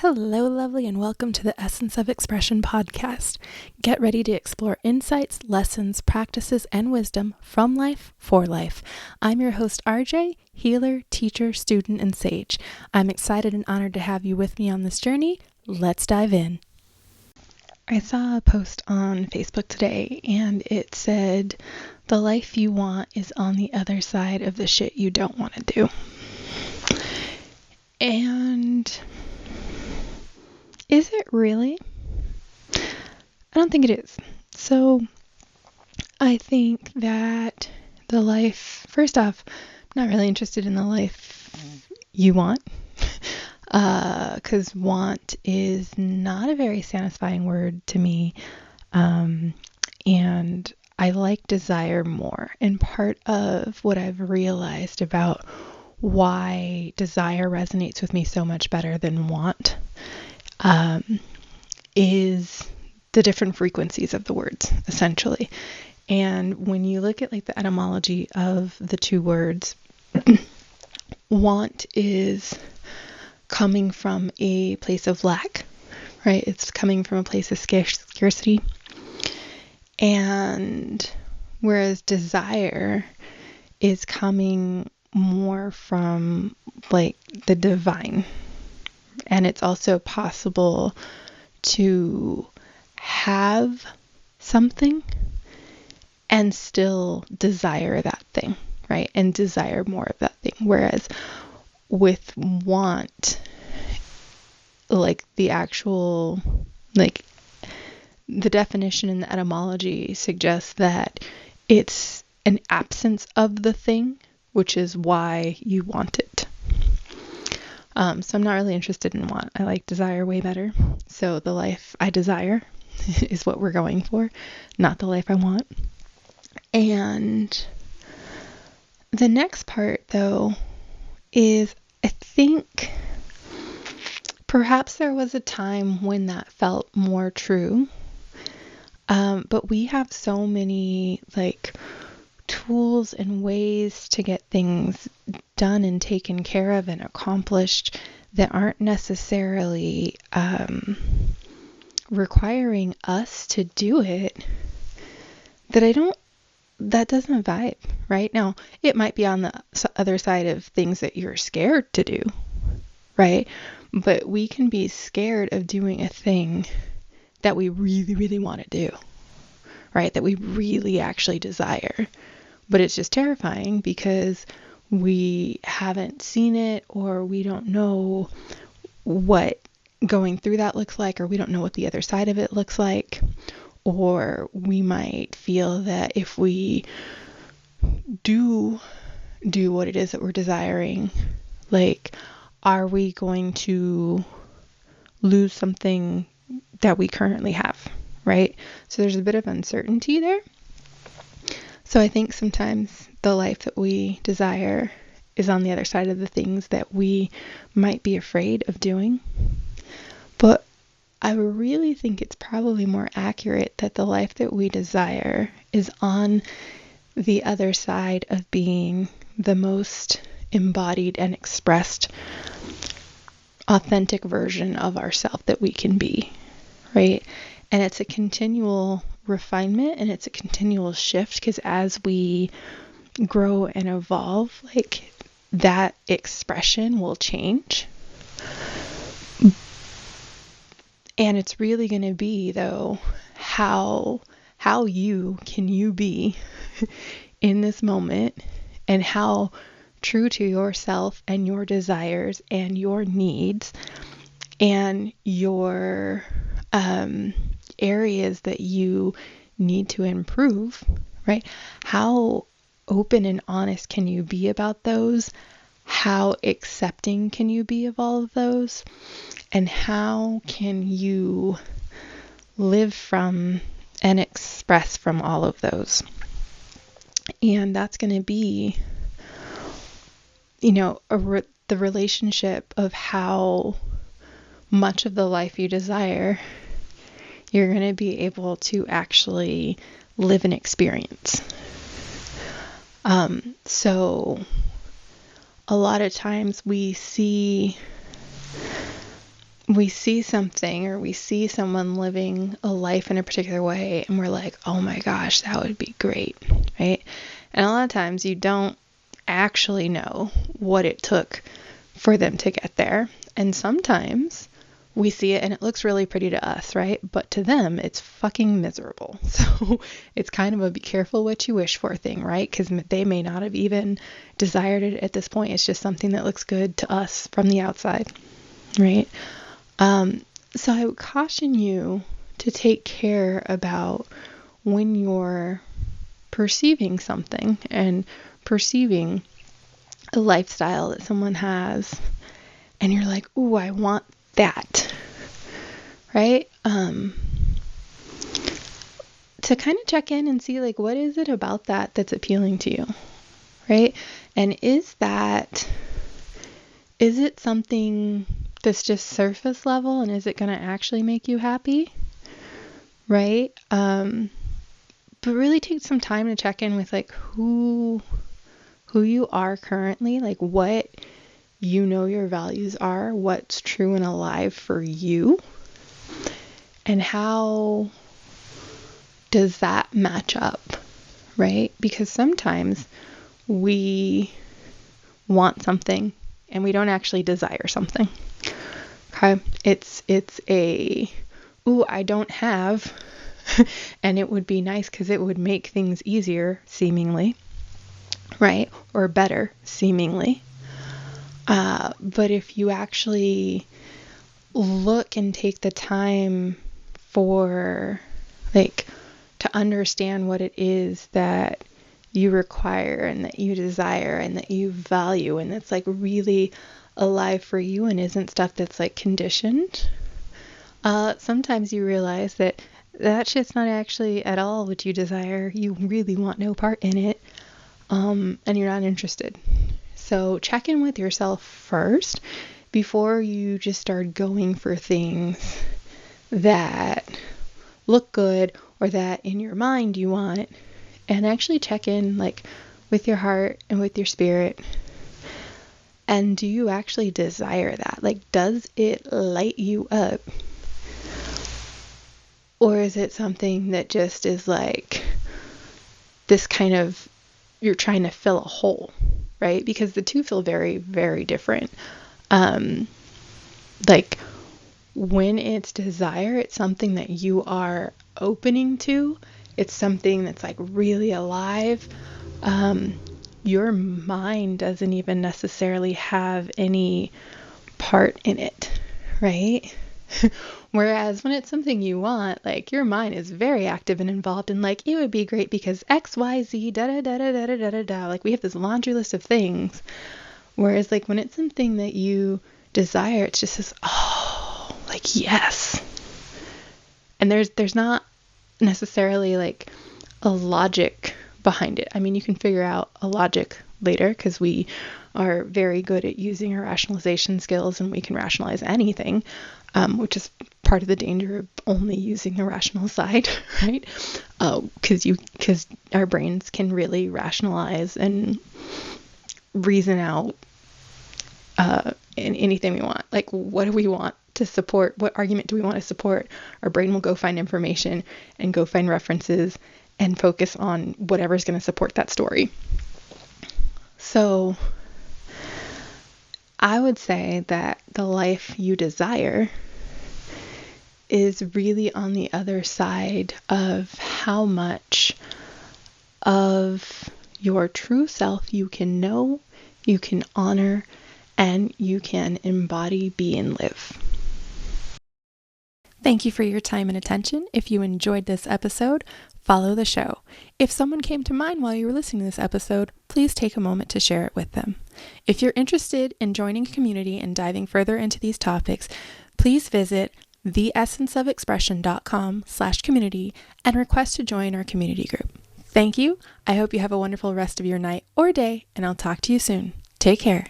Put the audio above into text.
Hello, lovely, and welcome to the Essence of Expression podcast. Get ready to explore insights, lessons, practices, and wisdom from life for life. I'm your host, Arejay, healer, teacher, student, and sage. I'm excited and honored to have you with me on this journey. Let's dive in. I saw a post on Facebook today, and it said, "The life you want is on the other side of the shit you don't want to do." And is it really? I don't think it is. So I think that the life, first off, I'm not really interested in the life you want, because want is not a very satisfying word to me, and I like desire more. And part of what I've realized about why desire resonates with me so much better than want is the different frequencies of the words, essentially. And when you look at like the etymology of the two words, want is coming from a place of lack, right? It's coming from a place of scarcity. And whereas desire is coming more from like the divine. And it's also possible to have something and still desire that thing, right? And desire more of that thing. Whereas with want, like the actual, like the definition in the etymology suggests that it's an absence of the thing, which is why you want it. So I'm not really interested in want. I like desire way better. So the life I desire is what we're going for, not the life I want. And the next part, though, is I think perhaps there was a time when that felt more true. But we have so many like tools and ways to get things done and taken care of and accomplished that aren't necessarily requiring us to do it, that doesn't vibe. Right now, it might be on the other side of things that you're scared to do, right? But we can be scared of doing a thing that we really, really want to do, right? That we really actually desire. But it's just terrifying because we haven't seen it, or we don't know what going through that looks like, or we don't know what the other side of it looks like. Or we might feel that if we do what it is that we're desiring, like, are we going to lose something that we currently have, right? So there's a bit of uncertainty there. So I think sometimes the life that we desire is on the other side of the things that we might be afraid of doing. But I really think it's probably more accurate that the life that we desire is on the other side of being the most embodied and expressed authentic version of ourselves that we can be, right? And it's a continual refinement, and it's a continual shift, because as we grow and evolve, like that expression will change. And it's really going to be, though, how can you be in this moment, and how true to yourself and your desires and your needs and your areas that you need to improve, right? How open and honest can you be about those? How accepting can you be of all of those? And how can you live from and express from all of those? And that's going to be, the relationship of how much of the life you desire you're going to be able to actually live and experience. So a lot of times we we see something or we see someone living a life in a particular way and we're like, oh my gosh, that would be great, right? And a lot of times you don't actually know what it took for them to get there. And sometimes we see it and it looks really pretty to us, right? But to them, it's fucking miserable. So it's kind of a be careful what you wish for thing, right? Because they may not have even desired it at this point. It's just something that looks good to us from the outside, right? So I would caution you to take care about when you're perceiving something and perceiving a lifestyle that someone has, and you're like, ooh, I want that, right? To kind of check in and see, like, what is it about that that's appealing to you, right? And is it something that's just surface level, and is it going to actually make you happy, right? But really take some time to check in with, like, who you are currently, like what you know your values are, what's true and alive for you, and how does that match up, right? Because sometimes we want something and we don't actually desire something. Okay? It's a, ooh, I don't have, and it would be nice because it would make things easier, seemingly, right? Or better, seemingly. But if you actually look and take the time for, like, to understand what it is that you require and that you desire and that you value and that's like really alive for you and isn't stuff that's like conditioned, sometimes you realize that shit's not actually at all what you desire. You really want no part in it, and you're not interested. So check in with yourself first before you just start going for things that look good or that in your mind you want, and actually check in, like, with your heart and with your spirit. And do you actually desire that? Like, does it light you up? Or is it something that just is like this kind of, you're trying to fill a hole, right? Because the two feel very, very different. Like, when it's desire, it's something that you are opening to. It's something that's like really alive. Your mind doesn't even necessarily have any part in it, right? Whereas when it's something you want, like, your mind is very active and involved in, like, it would be great because X, Y, Z, da da da da da da da da da. Like, we have this laundry list of things. Whereas, like, when it's something that you desire, it's just this, oh, like, yes. And there's not necessarily like a logic behind it. I mean, you can figure out a logic later because we are very good at using our rationalization skills and we can rationalize anything, which is part of the danger of only using the rational side, right? Because our brains can really rationalize and reason out in anything we want. Like, what do we want to support? What argument do we want to support? Our brain will go find information and go find references and focus on whatever's going to support that story. So I would say that the life you desire is really on the other side of how much of your true self you can know, you can honor, and you can embody, be, and live. Thank you for your time and attention. If you enjoyed this episode, follow the show. If someone came to mind while you were listening to this episode, please take a moment to share it with them. If you're interested in joining a community and diving further into these topics, please visit theessenceofexpression.com/community and request to join our community group. Thank you. I hope you have a wonderful rest of your night or day, and I'll talk to you soon. Take care.